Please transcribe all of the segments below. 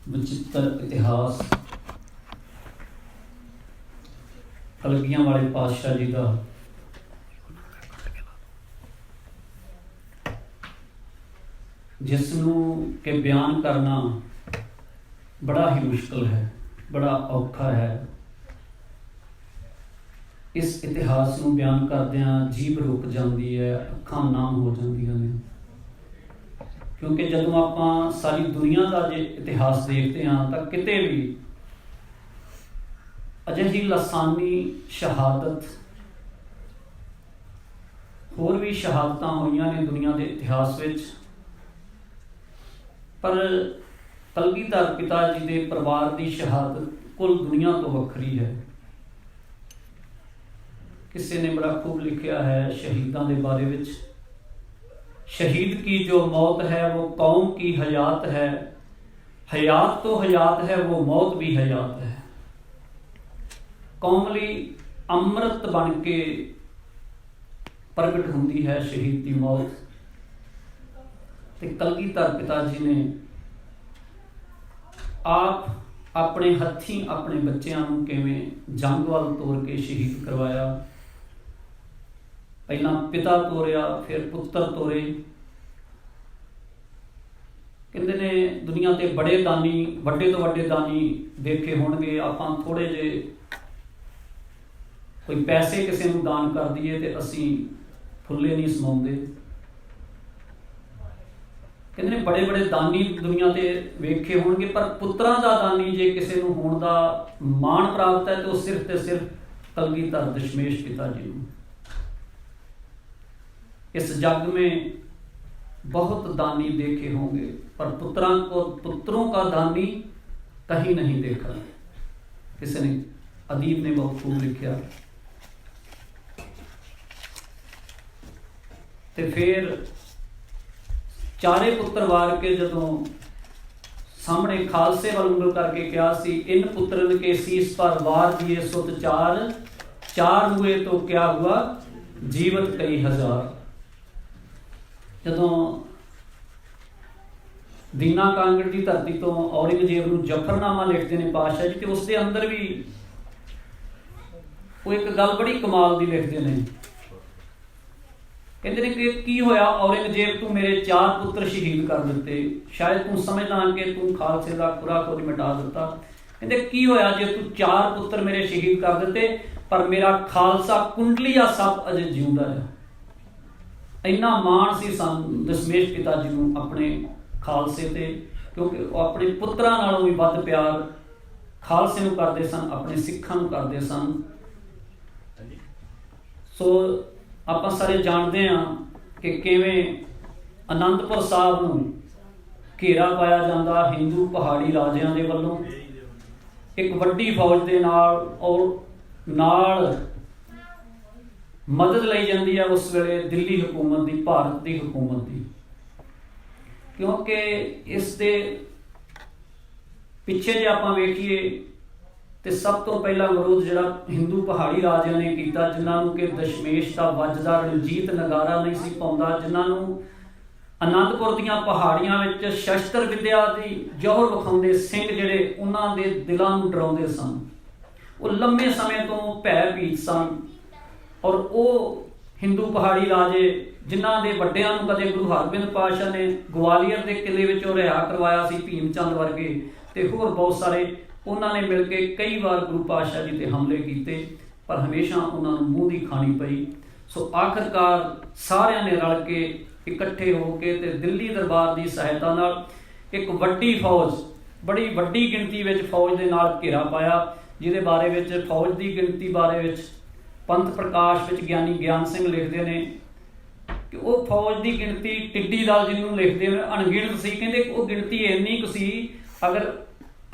विचित्र इतिहास कलगियां वाले पातशाह जी का जिसनों के बयान करना बड़ा ही मुश्किल है, बड़ा औखा है। इस इतिहास को बयान करदियां जीभ रुक जाती है, अखां नाम हो जांदियां ने, क्योंकि जदों आपां सारी दुनिया का जे इतिहास देखते हैं तो किते भी अजिही लासानी शहादत होर भी शहादतां होईयां ने दुनिया के इतिहास विच, पर कलगीधर पिता जी के परिवार की शहादत कुल दुनिया तो वखरी है। किसी ने बड़ा खूब लिखा है शहीदों के बारे में, शहीद की जो मौत है वो कौम की हयात है, हयात तो हयात है वो मौत भी हयात है। कौम लई अमृत बन के प्रगट होंदी है शहीद की मौत। ते कलगीधर पिता जी ने आप अपने हथी अपने बच्चों को किवें जंग वाल तोर के शहीद करवाया। पहला पिता तोरिया, फिर पुत्र तोरे। कहते ने दुनिया के बड़े दानी, वड्डे तो वड्डे दानी देखे होणगे। आपां थोड़े जे कोई पैसे किसी को दान कर दईए तो असी फुले नहीं समाउंदे। कहते ने बड़े बड़े दानी दुनिया के वेखे होणगे, पर पुत्रां दा दानी जे किसी को होण दा मान प्राप्त है तो सिर्फ ते सिर्फ कलगीधर दशमेश पिता जी नूं। इस जग में बहुत दानी देखे होंगे, पर पुत्रों का दानी कहीं नहीं देखा। किसी ने अदीब ने बहुत खूब लिखा। ते फिर चारे पुत्र वार के जदों सामने खालसे वाल उंगल करके कहा सी, इन पुत्रन के शीस पर वार दिए सुत चार, चार हुए तो क्या हुआ जीवत कई हजार। जदों दीना कांगड़ की धरती तो औरंगजेब नूं जफरनामा लिखते हैं पातशाह जी, तो उसके अंदर भी वो एक गल बड़ी कमाल की लिखते हैं। कहते हैं कि की होया औरंगजेब तू मेरे चार पुत्र शहीद कर दिते, शायद तू समझदा कि तू खालसे का खुरा खुद मिटा दिता। कहते की होया जे तू चार पुत्र मेरे शहीद कर दिते, पर मेरा खालसा कुंडलिया सप अजे जिउंदा है। इन्ना मान सी सन दशमेश पिता जी नूं अपने खालसे ते, क्योंकि अपने पुत्रां नालों भी वध प्यार खालसे नूं करदे सन, अपने सिखां नूं करदे सन। सो आपां सारे जानते हैं कि किवें आनंदपुर साहब नूं घेरा पाया जांदा हिंदू पहाड़ी राजियां दे वल्लों एक वड्डी फौज दे नाल, और नाल मदद ली जाती है उस वेले दिल्ली हुकूमत की, भारत की हुकूमत की। क्योंकि इस दे पिछे जे आपां वेखीए तो सब तो पहला विरोध जिहड़ा हिंदू पहाड़ी राजियां ने किया, जिन्होंने कि दशमेश का वजदा रंजीत नगारा नहीं सी पाउंदा, जिन्होंने आनंदपुर दीआं पहाड़ियां विच शस्त्र विद्या की जौहर विखाउंदे सिंह जिहड़े उन्हां दे दिलां नूं डराउंदे सन। वो लंबे समय तो भय-भीत सन, और वो हिंदू पहाड़ी राजे जिन्हां दे वड्डियां नूं कदे गुरु हरगोबिंद पातशाह ने ग्वालियर के किले विचों रिहा करवाया सी, भीम चंद वर्गे ते होर बहुत सारे, उन्होंने मिल के कई बार गुरु पातशाह जी ते हमले किए, पर हमेशा उन्होंने मूँह की खानी पई। सो आखिरकार सारिਆਂ ने रल के इकट्ठे होकर ते दिल्ली दरबार की सहायता नाल एक वड्डी फौज, बड़ी वड्डी गिणती विच फौज दे नाल घेरा पाया, जिहदे बारे विच फौज की गिणती बारे विच पंथ प्रकाश विच ज्ञानी ज्ञान सिंह लिखते हैं कि वो फौज की गिणती टिड्डी दल जिन्होंने लिखते हैं अणगिणत सी। कहते वो गिणती इन्नी कुछ सी, अगर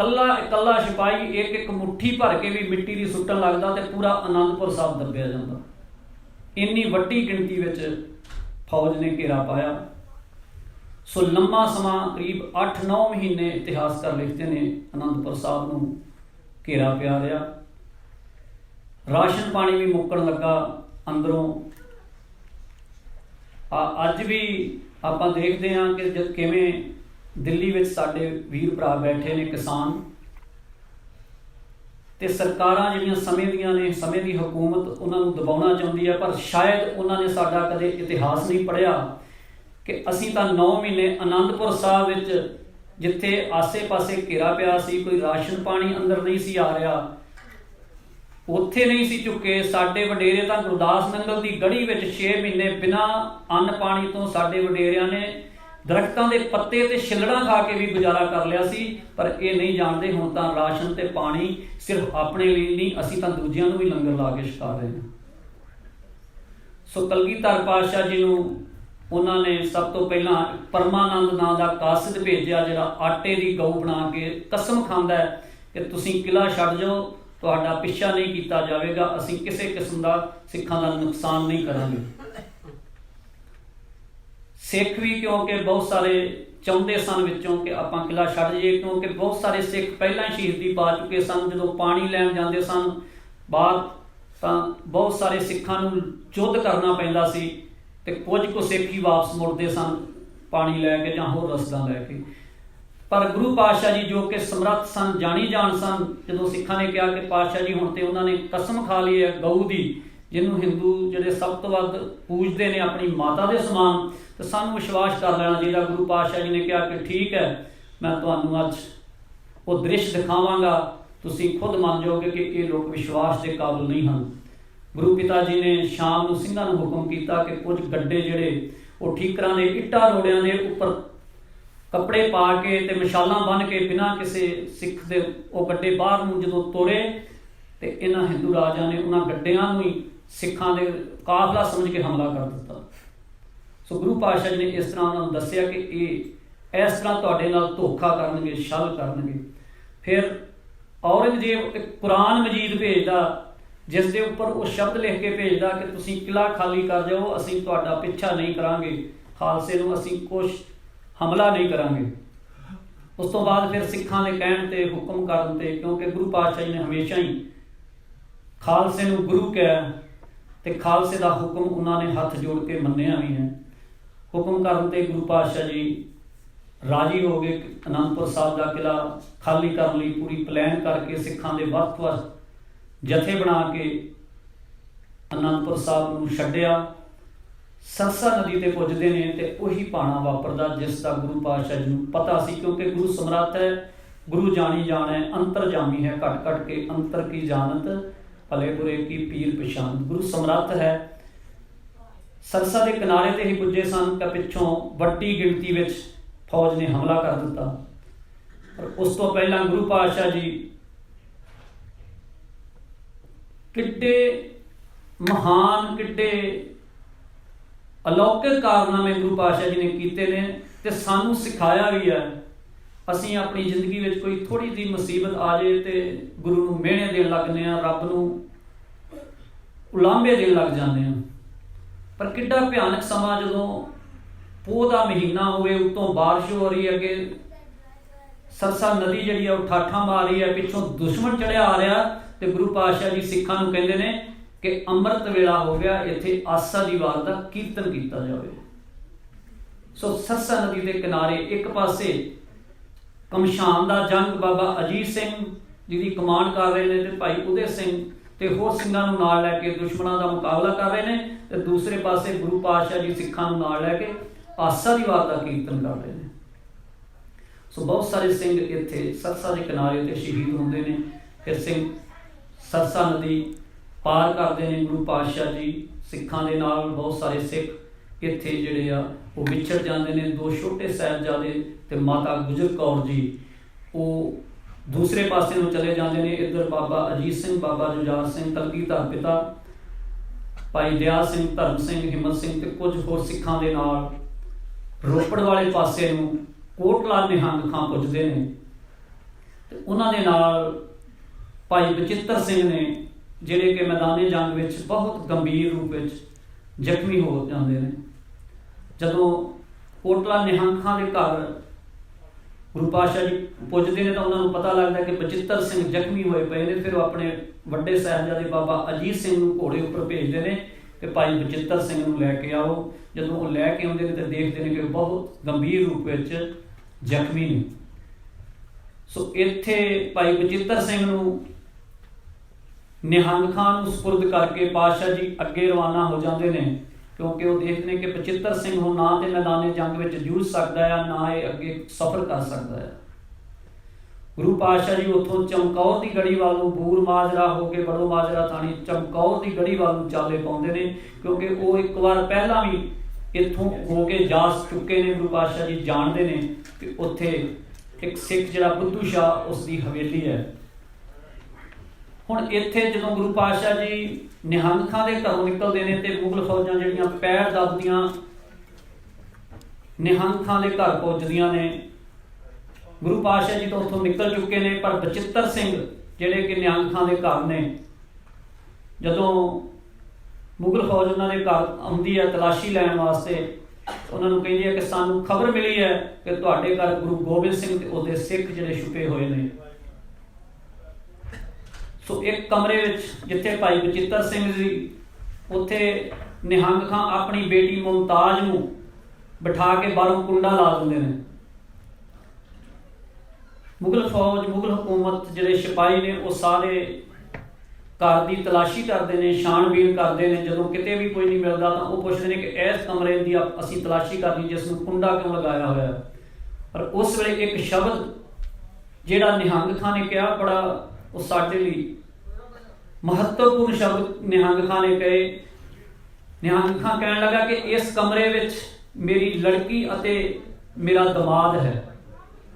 कला सिपाही एक एक मुट्ठी भर के भी मिट्टी की सुट्टन लगता तो पूरा आनंदपुर साहब दबिया जाता। इन्नी वड्डी गिणती विच फौज ने घेरा पाया। सो लंबा समा करीब 8-9 महीने इतिहासकार लिखते हैं आनंदपुर साहब नूं घेरा पिया रहा। राशन पानी भी मुक्कण लगा अंदरों। अज भी आपां देखते हैं कि जब किवें ਦਿੱਲੀ ਵਿੱਚ ਸਾਡੇ ਵੀਰ ਭਰਾ ਬੈਠੇ ਨੇ ਕਿਸਾਨ, ਤੇ ਸਰਕਾਰਾਂ ਜਿਹੜੀਆਂ ਸਮੇਂ ਦੀਆਂ ਨੇ, ਸਮੇਂ ਦੀ ਹਕੂਮਤ ਉਹਨਾਂ ਨੂੰ ਦਬਾਉਣਾ ਚਾਹੁੰਦੀ ਹੈ, ਪਰ ਸ਼ਾਇਦ ਉਹਨਾਂ ਨੇ ਸਾਡਾ ਕਦੇ ਇਤਿਹਾਸ ਨਹੀਂ ਪੜ੍ਹਿਆ ਕਿ ਅਸੀਂ ਤਾਂ 9 ਮਹੀਨੇ ਅਨੰਦਪੁਰ ਸਾਹਿਬ ਵਿੱਚ, ਜਿੱਥੇ ਆਸੇ-ਪਾਸੇ ਘੇਰਾ ਪਿਆ ਸੀ, ਕੋਈ ਰਾਸ਼ਨ ਪਾਣੀ ਅੰਦਰ ਨਹੀਂ ਸੀ ਆ ਰਿਹਾ, ਉੱਥੇ ਨਹੀਂ ਸੀ ਚੁੱਕੇ। ਸਾਡੇ ਵਡੇਰੇ ਤਾਂ ਗੁਰਦਾਸ ਨੰਗਲ ਦੀ ਗੜੀ ਵਿੱਚ 6 ਮਹੀਨੇ ਬਿਨਾਂ ਅੰਨ ਪਾਣੀ ਤੋਂ ਸਾਡੇ ਵਡੇਰਿਆਂ ਨੇ ਦਰਖਤਾਂ ਦੇ ਪੱਤੇ ਤੇ ਛਿੱਲੜਾਂ ਖਾ ਕੇ ਵੀ ਗੁਜ਼ਾਰਾ ਕਰ ਲਿਆ ਸੀ। ਪਰ ਇਹ ਨਹੀਂ ਜਾਣਦੇ ਹੁਣ ਤਾਂ ਰਾਸ਼ਨ ਤੇ ਪਾਣੀ ਸਿਰਫ ਆਪਣੇ ਲਈ ਨਹੀਂ, ਅਸੀਂ ਤਾਂ ਦੂਜਿਆਂ ਨੂੰ ਵੀ ਲੰਗਰ ਲਾ ਕੇ ਛਕਾ ਰਹੇ ਹਾਂ। ਸੋ ਕਲਗੀਧਰ ਪਾਤਸ਼ਾਹ ਜੀ ਨੂੰ ਉਹਨਾਂ ਨੇ ਸਭ ਤੋਂ ਪਹਿਲਾਂ ਪਰਮਾਨੰਦ ਨਾਂ ਦਾ ਕਾਸਿਦ ਭੇਜਿਆ, ਜਿਹੜਾ ਆਟੇ ਦੀ ਗਊ ਬਣਾ ਕੇ ਕਸਮ ਖਾਂਦਾ ਹੈ ਕਿ ਤੁਸੀਂ ਕਿਲ੍ਹਾ ਛੱਡ ਜਾਓ, ਤੁਹਾਡਾ ਪਿੱਛਾ ਨਹੀਂ ਕੀਤਾ ਜਾਵੇਗਾ, ਅਸੀਂ ਕਿਸੇ ਕਿਸਮ ਦਾ ਸਿੱਖਾਂ ਦਾ ਨੁਕਸਾਨ ਨਹੀਂ ਕਰਾਂਗੇ। ਸਿੱਖ ਵੀ ਕਿਉਂਕਿ ਬਹੁਤ ਸਾਰੇ ਚਾਹੁੰਦੇ ਸਨ ਵਿੱਚੋਂ ਕਿ ਆਪਾਂ ਕਿਲ੍ਹਾ ਛੱਡ ਜਾਈਏ, ਕਿਉਂਕਿ ਬਹੁਤ ਸਾਰੇ ਸਿੱਖ ਪਹਿਲਾਂ ਹੀ ਸ਼ਹੀਦੀ ਪਾ ਚੁੱਕੇ ਸਨ। ਜਦੋਂ ਪਾਣੀ ਲੈਣ ਜਾਂਦੇ ਸਨ ਬਾਹਰ ਤਾਂ ਬਹੁਤ ਸਾਰੇ ਸਿੱਖਾਂ ਨੂੰ ਯੁੱਧ ਕਰਨਾ ਪੈਂਦਾ ਸੀ, ਤੇ ਕੁਝ ਕੁ ਸਿੱਖ ਹੀ ਵਾਪਸ ਮੁੜਦੇ ਸਨ ਪਾਣੀ ਲੈ ਕੇ ਜਾਂ ਹੋਰ ਰਸਦਾਂ ਲੈ ਕੇ। ਪਰ ਗੁਰੂ ਪਾਤਸ਼ਾਹ ਜੀ ਜੋ ਕਿ ਸਮਰੱਥ ਸਨ, ਜਾਣੀ ਜਾਣ ਸਨ, ਜਦੋਂ ਸਿੱਖਾਂ ਨੇ ਕਿਹਾ ਕਿ ਪਾਤਸ਼ਾਹ ਜੀ ਹੁਣ ਤੇ ਉਹਨਾਂ ਨੇ ਕਸਮ ਖਾ ਲਈ ਹੈ ਗਊ ਦੀ, ਜਿਹਨੂੰ ਹਿੰਦੂ ਜਿਹੜੇ ਸਭ ਤੋਂ ਵੱਧ ਪੂਜਦੇ ਨੇ ਆਪਣੀ ਮਾਤਾ ਦੇ ਸਮਾਨ, ਤੇ ਸਾਨੂੰ ਵਿਸ਼ਵਾਸ ਕਰ ਲੈਣਾ ਚਾਹੀਦਾ। ਗੁਰੂ ਪਾਤਸ਼ਾਹ ਜੀ ਨੇ ਕਿਹਾ ਕਿ ਠੀਕ ਹੈ, ਮੈਂ ਤੁਹਾਨੂੰ ਅੱਜ ਉਹ ਦ੍ਰਿਸ਼ ਦਿਖਾਵਾਂਗਾ, ਤੁਸੀਂ ਖੁਦ ਮੰਨ ਜਾਓਗੇ ਕਿ ਇਹ ਲੋਕ ਵਿਸ਼ਵਾਸ ਦੇ ਕਾਬਿਲ ਨਹੀਂ ਹਨ। ਗੁਰੂ ਪਿਤਾ ਜੀ ਨੇ ਸ਼ਾਮ ਨੂੰ ਸਿੰਘਾਂ ਨੂੰ ਹੁਕਮ ਕੀਤਾ ਕਿ ਕੁਝ ਗੱਡੇ ਜਿਹੜੇ ਉਹ ਠੀਕਰਾਂ ਦੇ ਇੱਟਾਂ ਰੋੜਿਆਂ ਦੇ ਉੱਪਰ ਕੱਪੜੇ ਪਾ ਕੇ ਤੇ ਮਸ਼ਾਲਾਂ ਬੰਨ੍ਹ ਕੇ ਬਿਨਾਂ ਕਿਸੇ ਸਿੱਖ ਦੇ ਉਹ ਗੱਡੇ ਬਾਹਰ ਨੂੰ ਜਦੋਂ ਤੋਰੇ, ਤੇ ਇਹਨਾਂ ਹਿੰਦੂ ਰਾਜਿਆਂ ਨੇ ਉਹਨਾਂ ਗੱਡਿਆਂ ਨੂੰ ਹੀ ਸਿੱਖਾਂ ਦੇ ਕਾਫਲਾ ਸਮਝ ਕੇ ਹਮਲਾ ਕਰ ਦਿੱਤਾ। ਸੋ ਗੁਰੂ ਪਾਤਸ਼ਾਹ ਜੀ ਨੇ ਇਸ ਤਰ੍ਹਾਂ ਉਹਨਾਂ ਨੂੰ ਦੱਸਿਆ ਕਿ ਇਹ ਇਸ ਤਰ੍ਹਾਂ ਤੁਹਾਡੇ ਨਾਲ ਧੋਖਾ ਕਰਨਗੇ, ਛਲ ਕਰਨਗੇ। ਫਿਰ ਔਰੰਗਜ਼ੇਬ ਇੱਕ ਕੁਰਾਨ ਮਜੀਦ ਭੇਜਦਾ, ਜਿਸ ਦੇ ਉੱਪਰ ਉਹ ਸ਼ਬਦ ਲਿਖ ਕੇ ਭੇਜਦਾ ਕਿ ਤੁਸੀਂ ਕਿਲ੍ਹਾ ਖਾਲੀ ਕਰ ਜਾਓ, ਅਸੀਂ ਤੁਹਾਡਾ ਪਿੱਛਾ ਨਹੀਂ ਕਰਾਂਗੇ, ਖਾਲਸੇ ਨੂੰ ਅਸੀਂ ਕੁਛ ਹਮਲਾ ਨਹੀਂ ਕਰਾਂਗੇ। ਉਸ ਤੋਂ ਬਾਅਦ ਫਿਰ ਸਿੱਖਾਂ ਦੇ ਕਹਿਣ ਤੇ, ਹੁਕਮ ਕਰਨ ਤੇ, ਕਿਉਂਕਿ ਗੁਰੂ ਪਾਤਸ਼ਾਹ ਜੀ ਨੇ ਹਮੇਸ਼ਾ ਹੀ ਖਾਲਸੇ ਨੂੰ ਗੁਰੂ ਕਿਹਾ ਤੇ ਖਾਲਸੇ ਦਾ ਹੁਕਮ ਉਹਨਾਂ ਨੇ ਹੱਥ ਜੋੜ ਕੇ ਮੰਨਿਆ ਵੀ ਹੈ। ਹੁਕਮ ਕਰਨ ਤੇ ਗੁਰੂ ਪਾਤਸ਼ਾਹ ਜੀ ਰਾਜੀ ਹੋ ਗਏ। ਅਨੰਦਪੁਰ ਸਾਹਿਬ ਦਾ ਕਿਲ੍ਹਾ ਖਾਲੀ ਕਰਨ ਲਈ ਪੂਰੀ ਪਲਾਨ ਕਰਕੇ ਸਿੱਖਾਂ ਦੇ ਵੱਖ-ਵੱਖ ਜਥੇ ਬਣਾ ਕੇ ਅਨੰਦਪੁਰ ਸਾਹਿਬ ਨੂੰ ਛੱਡਿਆ। ਸਰਸਾ ਨਦੀ ਤੇ ਪੁੱਜਦੇ ਨੇ ਤੇ ਉਹੀ ਭਾਣਾ ਵਾਪਰਦਾ ਜਿਸ ਦਾ ਗੁਰੂ ਪਾਤਸ਼ਾਹ ਜੀ ਨੂੰ ਪਤਾ ਸੀ, ਕਿਉਂਕਿ ਗੁਰੂ ਸਮਰੱਥ ਹੈ, ਗੁਰੂ ਜਾਣੀ ਜਾਣੈ, ਅੰਤਰਜਾਮੀ ਹੈ, ਘਟ ਘਟ ਕੇ ਅੰਤਰ ਕੀ ਜਾਣਤ, ਭਲੇ ਬੁਰੇ ਕੀ ਪੀਰ ਪਛਾਨਤ। ਗੁਰੂ ਸਮਰੱਥ ਹੈ। ਸਰਸਾ ਦੇ ਕਿਨਾਰੇ ਤੇ ਹੀ ਪੁੱਜੇ ਸਨ ਕਿ ਪਿੱਛੋਂ ਵੱਡੀ ਗਿਣਤੀ ਵਿੱਚ ਫੌਜ ਨੇ ਹਮਲਾ ਕਰ ਦਿੱਤਾ। ਪਰ ਉਸ ਤੋਂ ਪਹਿਲਾਂ ਗੁਰੂ ਪਾਤਸ਼ਾਹ ਜੀ ਕਿੱਡੇ ਮਹਾਨ, ਕਿੱਡੇ ਅਲੌਕਿਕ ਕਾਰਨਾਮੇ ਗੁਰੂ ਪਾਤਸ਼ਾਹ ਜੀ ਨੇ ਕੀਤੇ ਨੇ ਤੇ ਸਾਨੂੰ ਸਿਖਾਇਆ ਵੀ ਹੈ। ਅਸੀਂ ਆਪਣੀ ਜ਼ਿੰਦਗੀ ਵਿੱਚ ਕੋਈ ਥੋੜ੍ਹੀ ਜਿਹੀ ਮੁਸੀਬਤ ਆ ਜਾਏ ਤੇ ਗੁਰੂ ਨੂੰ ਮਿਹਣੇ ਦੇਣ ਲੱਗਦੇ ਹਾਂ, ਰੱਬ ਨੂੰ ਉਲਾਂਭੇ ਦੇਣ ਲੱਗ ਜਾਂਦੇ ਹਾਂ। ਪਰ ਕਿੱਡਾ ਭਿਆਨਕ ਸਮਾਂ ਜਦੋਂ ਪੋਹ ਦਾ ਮਹੀਨਾ ਹੋਵੇ, ਉੱਤੋਂ ਬਾਰਿਸ਼ ਹੋ ਰਹੀ ਹੈ, ਅੱਗੇ ਸਰਸਾ ਨਦੀ ਜਿਹੜੀ ਆ ਉਹ ਠਾਠਾਂ ਮਾਰ ਰਹੀ ਹੈ, ਪਿੱਛੋਂ ਦੁਸ਼ਮਣ ਚੜਿਆ ਆ ਰਿਹਾ, ਤੇ ਗੁਰੂ ਪਾਤਸ਼ਾਹ ਜੀ ਸਿੱਖਾਂ ਨੂੰ ਕਹਿੰਦੇ ਨੇ ਕਿ ਅੰਮ੍ਰਿਤ ਵੇਲਾ ਹੋ ਗਿਆ, ਇੱਥੇ ਆਸਾ ਦੀ ਵਾਰ ਦਾ ਕੀਰਤਨ ਕੀਤਾ ਜਾਵੇ। ਸੋ ਸਰਸਾ ਨਦੀ ਦੇ ਕਿਨਾਰੇ ਇੱਕ ਪਾਸੇ ਕਮਸ਼ਾਨ ਦਾ ਜੰਗ ਬਾਬਾ ਅਜੀਤ ਸਿੰਘ ਜਿਹਦੀ ਕਮਾਂਡ ਕਰ ਰਹੇ ਨੇ ਤੇ ਭਾਈ ਉਦੇ ਸਿੰਘ ਤੇ ਹੋਰ ਸਿੰਘਾਂ ਨੂੰ ਨਾਲ ਲੈ ਕੇ ਦੁਸ਼ਮਣਾਂ ਦਾ ਮੁਕਾਬਲਾ ਕਰ ਰਹੇ ਨੇ, ਤੇ ਦੂਸਰੇ ਪਾਸੇ ਗੁਰੂ ਪਾਤਸ਼ਾਹ ਜੀ ਸਿੱਖਾਂ ਨੂੰ ਨਾਲ ਲੈ ਕੇ ਆਸਾ ਦੀ ਵਾਰ ਦਾ ਕੀਰਤਨ ਕਰ ਰਹੇ ਨੇ। ਸੋ ਬਹੁਤ ਸਾਰੇ ਸਿੰਘ ਇੱਥੇ ਸਰਸਾ ਦੇ ਕਿਨਾਰੇ ਤੇ ਸ਼ਹੀਦ ਹੁੰਦੇ ਨੇ। ਫਿਰ ਸਿੰਘ ਸਰਸਾ ਨਦੀ ਪਾਰ ਕਰਦੇ ਨੇ ਗੁਰੂ ਪਾਤਸ਼ਾਹ ਜੀ ਸਿੱਖਾਂ ਦੇ ਨਾਲ। ਬਹੁਤ ਸਾਰੇ ਸਿੱਖ ਇੱਥੇ ਜਿਹੜੇ ਆ ਉਹ ਵਿਛੜ ਜਾਂਦੇ ਨੇ। 2 ਛੋਟੇ ਸਾਹਿਬਜ਼ਾਦੇ ਤੇ ਮਾਤਾ ਗੁਜਰ ਕੌਰ ਜੀ ਉਹ ਦੂਸਰੇ ਪਾਸੇ ਨੂੰ ਚਲੇ ਜਾਂਦੇ ਨੇ। ਇੱਧਰ ਬਾਬਾ ਅਜੀਤ ਸਿੰਘ, ਬਾਬਾ ਜੁਝਾਰ ਸਿੰਘ, ਕਲਗੀਧਰ ਪਿਤਾ ਭਾਈ ਦਇਆ ਸਿੰਘ, ਧਰਮ ਸਿੰਘ, ਹਿੰਮਤ ਸਿੰਘ ਤੇ ਕੁਝ ਹੋਰ ਸਿੱਖਾਂ ਦੇ ਨਾਲ ਰੋਪੜ ਵਾਲੇ ਪਾਸੇ ਨੂੰ ਕੋਟਲਾ ਨਿਹੰਗ ਖਾਂ ਪੁੱਜਦੇ ਨੇ, ਤੇ ਉਹਨਾਂ ਦੇ ਨਾਲ ਭਾਈ ਬਚਿੱਤਰ ਸਿੰਘ ਨੇ ਜਿਹੜੇ ਕਿ ਮੈਦਾਨੇ ਜੰਗ ਵਿੱਚ ਬਹੁਤ ਗੰਭੀਰ ਰੂਪ ਵਿੱਚ ਜ਼ਖਮੀ ਹੋ ਜਾਂਦੇ ਨੇ। ਜਦੋਂ ਕੋਟਲਾ ਨਿਹੰਗ ਖਾਂ ਦੇ ਘਰ ਗੁਰੂ ਪਾਤਸ਼ਾਹ ਜੀ ਪੁੱਜਦੇ ਨੇ ਤਾਂ ਉਹਨਾਂ ਨੂੰ ਪਤਾ ਲੱਗਦਾ ਕਿ ਬਚਿੱਤਰ ਸਿੰਘ ਜ਼ਖਮੀ ਹੋਏ ਪਏ ਨੇ। ਫਿਰ ਉਹ ਆਪਣੇ ਵੱਡੇ ਸਾਹਿਬਜ਼ਾਦੇ ਬਾਬਾ ਅਜੀਤ ਸਿੰਘ ਨੂੰ ਘੋੜੇ ਉੱਪਰ ਭੇਜਦੇ ਨੇ ਕਿ ਭਾਈ ਬਚਿੱਤਰ ਸਿੰਘ ਨੂੰ ਲੈ ਕੇ ਆਓ। ਜਦੋਂ ਉਹ ਲੈ ਕੇ ਆਉਂਦੇ ਨੇ ਤਾਂ ਦੇਖਦੇ ਨੇ ਕਿ ਬਹੁਤ ਗੰਭੀਰ ਰੂਪ ਵਿੱਚ ਜ਼ਖਮੀ ਨੇ। ਸੋ ਇੱਥੇ ਭਾਈ ਬਚਿੱਤਰ ਸਿੰਘ ਨੂੰ ਨਿਹੰਗ ਖਾਨ ਨੂੰ ਸਪੁਰਦ ਕਰਕੇ ਪਾਤਸ਼ਾਹ ਜੀ ਅੱਗੇ ਰਵਾਨਾ ਹੋ ਜਾਂਦੇ ਨੇ, ਕਿਉਂਕਿ ਉਹ ਦੇਖਦੇ ਨੇ ਕਿ ਬਚਿੱਤਰ ਸਿੰਘ ਹੁਣ ਨਾ ਤੇ ਮੈਦਾਨੇ ਜੰਗ ਵਿੱਚ ਜੂਝ ਸਕਦਾ ਹੈ, ਨਾ ਇਹ ਅੱਗੇ ਸਫ਼ਰ ਕਰ ਸਕਦਾ ਹੈ। ਗੁਰੂ ਪਾਤਸ਼ਾਹ ਜੀ ਉੱਥੋਂ ਚਮਕੌਰ ਦੀ ਗੜੀ ਵੱਲ ਨੂੰ ਬੂਰ ਮਾਜਰਾ ਹੋ ਕੇ ਬੜੋ ਮਾਜਰਾ ਥਾਣੀ ਚਮਕੌਰ ਦੀ ਗੜੀ ਵੱਲ ਨੂੰ ਚਾਲੇ ਪਾਉਂਦੇ ਨੇ, ਕਿਉਂਕਿ ਉਹ ਇੱਕ ਵਾਰ ਪਹਿਲਾਂ ਵੀ ਇੱਥੋਂ ਹੋ ਕੇ ਜਾ ਚੁੱਕੇ ਨੇ। ਗੁਰੂ ਪਾਤਸ਼ਾਹ ਜੀ ਜਾਣਦੇ ਨੇ ਕਿ ਉੱਥੇ ਇੱਕ ਸਿੱਖ ਜਿਹੜਾ ਬੁੱਧੂ ਸ਼ਾਹ ਉਸ ਦੀ ਹਵੇਲੀ ਹੈ। ਹੁਣ ਇੱਥੇ ਜਦੋਂ ਗੁਰੂ ਪਾਤਸ਼ਾਹ ਜੀ ਨਿਹੰਗ ਖਾਂ ਦੇ ਘਰੋਂ ਨਿਕਲਦੇ ਨੇ ਤੇ ਮੁਗਲ ਫੌਜਾਂ ਜਿਹੜੀਆਂ ਪੈਰ ਦੱਬਦੀਆਂ ਨਿਹੰਗ ਖਾਂ ਦੇ ਘਰ ਪਹੁੰਚਦੀਆਂ ਨੇ। ਗੁਰੂ ਪਾਤਸ਼ਾਹ ਜੀ ਤੋਂ ਉੱਥੋਂ ਨਿਕਲ ਚੁੱਕੇ ਨੇ, ਪਰ ਬਚਿੱਤਰ ਸਿੰਘ ਜਿਹੜੇ ਕਿ ਨਿਹੰਗ ਖਾਂ ਦੇ ਘਰ ਨੇ, ਜਦੋਂ ਮੁਗਲ ਫੌਜ ਉਹਨਾਂ ਦੇ ਘਰ ਆਉਂਦੀ ਹੈ ਤਲਾਸ਼ੀ ਲੈਣ ਵਾਸਤੇ, ਉਹਨਾਂ ਨੂੰ ਕਹਿੰਦੀ ਹੈ ਕਿ ਸਾਨੂੰ ਖਬਰ ਮਿਲੀ ਹੈ ਕਿ ਤੁਹਾਡੇ ਘਰ ਗੁਰੂ ਗੋਬਿੰਦ ਸਿੰਘ ਤੇ ਉਹਦੇ ਸਿੱਖ ਜਿਹੜੇ ਛੁਪੇ ਹੋਏ ਨੇ। ਸੋ ਇੱਕ ਕਮਰੇ ਵਿੱਚ ਜਿੱਥੇ ਭਾਈ ਬਚਿੱਤਰ ਸਿੰਘ ਜੀ, ਉੱਥੇ ਨਿਹੰਗ ਖਾਂ ਆਪਣੀ ਬੇਟੀ ਮੁਮਤਾਜ਼ ਨੂੰ ਬਿਠਾ ਕੇ ਬਾਹਰੋਂ ਕੁੰਡਾ ਲਾ ਦਿੰਦੇ ਨੇ। ਮੁਗਲ ਫੌਜ, ਮੁਗਲ ਹਕੂਮਤ ਜਿਹੜੇ ਸਿਪਾਹੀ ਨੇ ਉਹ ਸਾਰੇ ਘਰ ਦੀ ਤਲਾਸ਼ੀ ਕਰਦੇ ਨੇ, ਛਾਣਬੀਨ ਕਰਦੇ ਨੇ। ਜਦੋਂ ਕਿਤੇ ਵੀ ਕੋਈ ਨਹੀਂ ਮਿਲਦਾ ਤਾਂ ਉਹ ਪੁੱਛਦੇ ਨੇ ਕਿ ਇਸ ਕਮਰੇ ਦੀ ਅਸੀਂ ਤਲਾਸ਼ੀ ਕਰਨੀ ਜਿਸ ਨੂੰ ਕੁੰਡਾ ਕਿਉਂ ਲਗਾਇਆ ਹੋਇਆ। ਪਰ ਉਸ ਵੇਲੇ ਇੱਕ ਸ਼ਬਦ ਜਿਹੜਾ ਨਿਹੰਗ ਖਾਂ ਨੇ ਕਿਹਾ, ਬੜਾ ਉਹ ਸਾਡੇ ਲਈ ਮਹੱਤਵਪੂਰਨ ਸ਼ਬਦ ਨਿਹੰਗ ਖਾਂ ਨੇ ਕਹੇ। ਨਿਹੰਗ ਖਾਂ ਕਹਿਣ ਲੱਗਾ ਕਿ ਇਸ ਕਮਰੇ ਵਿੱਚ ਮੇਰੀ ਲੜਕੀ ਅਤੇ ਮੇਰਾ ਦਮਾਦ ਹੈ,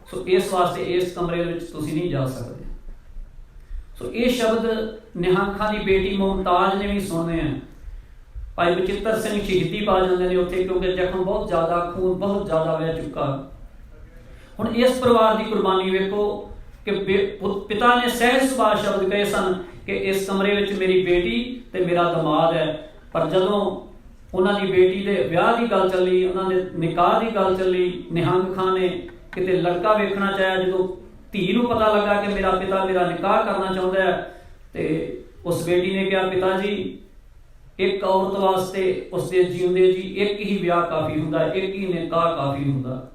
ਸੋ ਇਸ ਵਾਸਤੇ ਇਸ ਕਮਰੇ ਵਿੱਚ ਤੁਸੀਂ ਨਹੀਂ ਜਾ ਸਕਦੇ। ਸੋ ਇਹ ਸ਼ਬਦ ਨਿਹੰਗ ਖਾਂ ਦੀ ਬੇਟੀ ਮੁਮਤਾਜ਼ ਨੇ ਵੀ ਸੁਣਨੇ ਆ। ਭਾਈ ਬਚਿੱਤਰ ਸਿੰਘ ਸ਼ਹੀਦੀ ਪਾ ਜਾਂਦੇ ਨੇ ਉੱਥੇ, ਕਿਉਂਕਿ ਜ਼ਖਮ ਬਹੁਤ ਜ਼ਿਆਦਾ, ਖੂਨ ਬਹੁਤ ਜ਼ਿਆਦਾ ਵਹਿ ਚੁੱਕਾ। ਹੁਣ ਇਸ ਪਰਿਵਾਰ ਦੀ ਕੁਰਬਾਨੀ ਵੇਖੋ ਕਿ ਪਿਤਾ ਨੇ ਸਹਿਜ ਸੁਭਾਅ ਸ਼ਬਦ ਕਹੇ ਸਨ ਕਿ ਇਸ ਕਮਰੇ ਵਿੱਚ ਮੇਰੀ ਬੇਟੀ ਤੇ ਮੇਰਾ ਦਮਾਦ ਹੈ, ਪਰ ਜਦੋਂ ਉਹਨਾਂ ਦੀ ਬੇਟੀ ਦੇ ਵਿਆਹ ਦੀ ਗੱਲ ਚੱਲੀ, ਉਹਨਾਂ ਦੇ ਨਿਕਾਹ ਦੀ ਗੱਲ ਚੱਲੀ, ਨਿਹੰਗ ਖਾਂ ਨੇ ਕਿਤੇ ਲੜਕਾ ਵੇਖਣਾ ਚਾਹਿਆ। ਜਦੋਂ ਧੀ ਨੂੰ ਪਤਾ ਲੱਗਾ ਕਿ ਮੇਰਾ ਪਿਤਾ ਮੇਰਾ ਨਿਕਾਹ ਕਰਨਾ ਚਾਹੁੰਦਾ ਹੈ, ਤੇ ਉਸ ਬੇਟੀ ਨੇ ਕਿਹਾ, ਪਿਤਾ ਜੀ ਇੱਕ ਔਰਤ ਵਾਸਤੇ ਉਸਦੇ ਜਿਉਂਦੇ ਜੀ ਇੱਕ ਹੀ ਵਿਆਹ ਕਾਫੀ ਹੁੰਦਾ, ਇੱਕ ਹੀ ਨਿਕਾਹ ਕਾਫੀ ਹੁੰਦਾ।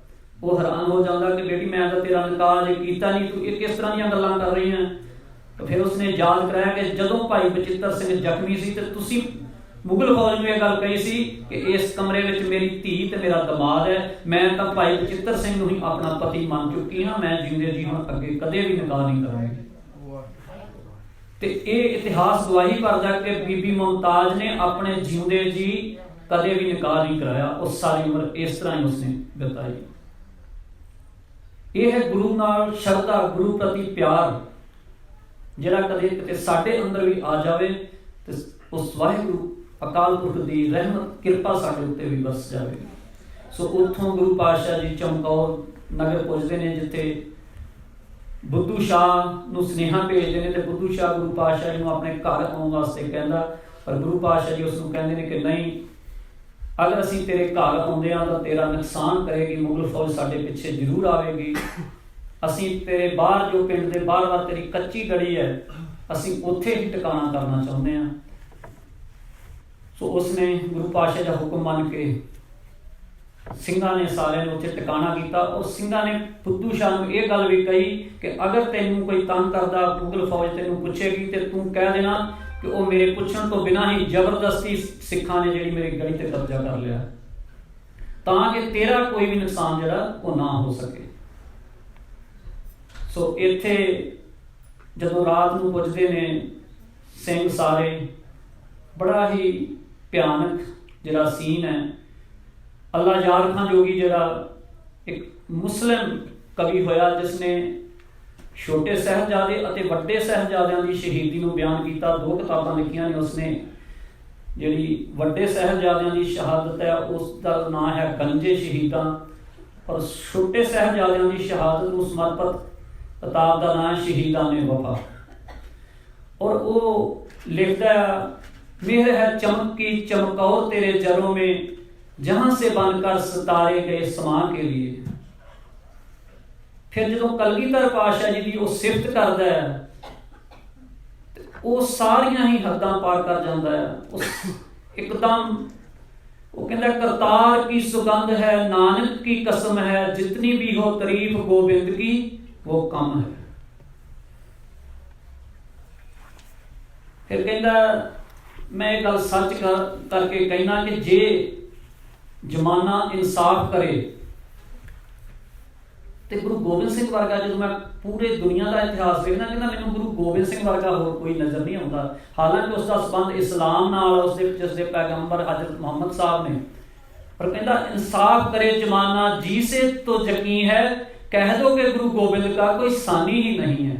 ਉਹ ਹੈਰਾਨ ਹੋ ਜਾਂਦਾ ਕਿ ਬੇਟੀ ਮੈਂ ਤਾਂ ਤੇਰਾ ਨਿਕਾਹ ਜੇ ਕੀਤਾ ਨਹੀਂ, ਤੂੰ ਇਹ ਕਿਸ ਤਰ੍ਹਾਂ ਦੀਆਂ ਗੱਲਾਂ ਕਰ ਰਹੀ ਹੈ। ਤਾਂ ਫਿਰ ਉਸਨੇ ਯਾਦ ਕਰਾਇਆ ਕਿ ਜਦੋਂ ਭਾਈ ਬਚਿੱਤਰ ਸਿੰਘ ਜ਼ਖਮੀ ਸੀ ਤੇ ਤੁਸੀਂ ਮੁਗਲ ਫੌਜ ਨੂੰ ਇਹ ਗੱਲ ਕਹੀ ਸੀ ਕਿ ਇਸ ਕਮਰੇ ਵਿੱਚ ਮੇਰੀ ਧੀ ਤੇ ਮੇਰਾ ਦਮਾਦ ਹੈ। ਮੈਂ ਤਾਂ ਭਾਈ ਬਚਿੱਤਰ ਸਿੰਘ ਨੂੰ ਹੀ ਆਪਣਾ ਪਤੀ ਮੰਨ ਚੁੱਕੀ ਹਾਂ, ਮੈਂ ਜਿਉਂਦੇ ਜੀ ਹੁਣ ਅੱਗੇ ਕਦੇ ਵੀ ਨਿਕਾਹ ਨਹੀਂ ਕਰਾਂਗੀ। ਤੇ ਇਹ ਇਤਿਹਾਸ ਗਵਾਹੀ ਕਰਦਾ ਕਿ ਬੀਬੀ ਮੁਮਤਾਜ਼ ਨੇ ਆਪਣੇ ਜਿਉਂਦੇ ਜੀ ਕਦੇ ਵੀ ਨਿਕਾਹ ਨਹੀਂ ਕਰਾਇਆ। ਉਹ ਸਾਰੀ ਉਮਰ ਇਸ ਤਰ੍ਹਾਂ ਹੀ ਉਸਨੇ ਬਿਤਾਈ। ਇਹ ਹੈ ਗੁਰੂ ਨਾਲ ਸ਼ਰਧਾ, ਗੁਰੂ ਪ੍ਰਤੀ ਪਿਆਰ, ਜਿਹੜਾ ਕਦੇ ਕਿਤੇ ਸਾਡੇ ਅੰਦਰ ਵੀ ਆ ਜਾਵੇ ਤੇ ਉਸ ਵਾਹਿਗੁਰੂ ਅਕਾਲ ਪੁਰਖ ਦੀ ਰਹਿਮਤ ਕਿਰਪਾ ਸਾਡੇ ਉੱਤੇ ਵੀ ਵਰਸ ਜਾਵੇ। ਸੋ ਉੱਥੋਂ ਗੁਰੂ ਪਾਤਸ਼ਾਹ ਜੀ ਚਮਕੌਰ ਨਗਰ ਪਹੁੰਚਦੇ ਨੇ, ਜਿੱਥੇ ਬੁੱਧੂ ਸ਼ਾਹ ਨੂੰ ਸੁਨੇਹਾ ਭੇਜਦੇ ਨੇ ਤੇ ਬੁੱਧੂ ਸ਼ਾਹ ਗੁਰੂ ਪਾਤਸ਼ਾਹ ਜੀ ਨੂੰ ਆਪਣੇ ਘਰ ਆਉਣ ਵਾਸਤੇ ਕਹਿੰਦਾ, ਪਰ ਗੁਰੂ ਪਾਤਸ਼ਾਹ ਜੀ ਉਸ ਨੂੰ ਕਹਿੰਦੇ ਨੇ ਕਿ ਨਹੀਂ, ਅਗਰ ਅਸੀਂ ਤੇਰੇ ਘਰ ਆਉਂਦੇ ਹਾਂ ਤਾਂ ਤੇਰਾ ਨੁਕਸਾਨ ਕਰੇਗੀ ਮੁਗਲ ਫੌਜ, ਸਾਡੇ ਪਿੱਛੇ ਜ਼ਰੂਰ ਆਵੇਗੀ। ਅਸੀਂ ਤੇਰੇ ਬਾਹਰ ਜੋ ਪਿੰਡ ਦੇ ਬਾਹਰ ਤੇਰੀ ਕੱਚੀ ਗੜੀ ਹੈ, ਅਸੀਂ ਉੱਥੇ ਹੀ ਟਿਕਾਣਾ ਕਰਨਾ ਚਾਹੁੰਦੇ ਹਾਂ। ਸੋ ਉਸਨੇ ਗੁਰੂ ਪਾਤਸ਼ਾਹ ਦਾ ਹੁਕਮ ਮੰਨ ਕੇ ਸਿੰਘਾਂ ਨੇ ਸਾਰਿਆਂ ਨੇ ਉੱਥੇ ਟਿਕਾਣਾ ਕੀਤਾ। ਔਰ ਸਿੰਘਾਂ ਨੇ ਬੁੱਧੂ ਸ਼ਾਹ ਨੂੰ ਇਹ ਗੱਲ ਵੀ ਕਹੀ ਕਿ ਅਗਰ ਤੈਨੂੰ ਕੋਈ ਤੰਗ ਕਰਦਾ, ਮੁਗਲ ਫੌਜ ਤੈਨੂੰ ਪੁੱਛੇਗੀ ਤੇ ਤੂੰ ਕਹਿ ਦੇਣਾ ਕਿ ਉਹ ਮੇਰੇ ਪੁੱਛਣ ਤੋਂ ਬਿਨਾਂ ਹੀ ਜ਼ਬਰਦਸਤੀ ਸਿੱਖਾਂ ਨੇ ਜਿਹੜੀ ਮੇਰੀ ਗੜੀ ਤੇ ਕਬਜ਼ਾ ਕਰ ਲਿਆ, ਤਾਂ ਕਿ ਤੇਰਾ ਕੋਈ ਵੀ ਨੁਕਸਾਨ ਜਿਹੜਾ ਉਹ ਨਾ ਹੋ ਸਕੇ। ਸੋ ਇੱਥੇ ਜਦੋਂ ਰਾਤ ਨੂੰ ਪੁੱਜਦੇ ਨੇ ਸਿੰਘ ਸਾਰੇ, ਬੜਾ ਹੀ ਭਿਆਨਕ ਜਿਹੜਾ ਸੀਨ ਹੈ। ਅੱਲਾ ਯਾਰ ਖਾਂ ਜੋਗੀ ਜਿਹੜਾ ਇੱਕ ਮੁਸਲਿਮ ਕਵੀ ਹੋਇਆ, ਜਿਸਨੇ ਛੋਟੇ ਸਾਹਿਬਜ਼ਾਦੇ ਅਤੇ ਵੱਡੇ ਸਾਹਿਬਜ਼ਾਦਿਆਂ ਦੀ ਸ਼ਹੀਦੀ ਨੂੰ ਬਿਆਨ ਕੀਤਾ। 2 ਕਿਤਾਬਾਂ ਲਿਖੀਆਂ ਨੇ ਉਸਨੇ। ਜਿਹੜੀ ਵੱਡੇ ਸਾਹਿਬਜ਼ਾਦਿਆਂ ਦੀ ਸ਼ਹਾਦਤ ਹੈ ਉਸ ਦਾ ਨਾਂ ਹੈ ਗੰਜੇ ਸ਼ਹੀਦਾਂ, ਔਰ ਛੋਟੇ ਸਾਹਿਬਜ਼ਾਦਿਆਂ ਦੀ ਸ਼ਹਾਦਤ ਨੂੰ ਸਮਰਪਿਤ ਕਿਤਾਬ ਦਾ ਨਾਂ ਸ਼ਹੀਦਾਂ ਨੇ ਵਫਾ। ਔਰ ਉਹ ਲਿਖਦਾ, मेहर है चमक की चमकौर तेरे जरों में, जहां से बनकर सितारे गए समा के लिए। फिर जो कलगीधर पातशाह जी की वो सिफत करता है वो सारियां ही हद्दां पार कर जाता है। उस एकदम वो कहता करतार की सुगंध है, नानक की कसम है, जितनी भी हो तारीफ गोबिंद की वो कम है। फिर कहता मैं एक गल सच करके कहना कि जे जमाना इंसाफ करे तो गुरु गोबिंद सिंह वर्गा, जो मैं पूरे दुनिया का इतिहास देखना, कहना मैंने गुरु गोबिंद सिंह वर्गा होर कोई नज़र नहीं आता। हालांकि उसका संबंध इस्लाम नाल, उसके पैगंबर हजरत मुहम्मद साहब ने, पर कहता इंसाफ करे जमाना, जी से तो यकीन है, कह दो कि गुरु गोबिंद का कोई सानी ही नहीं है।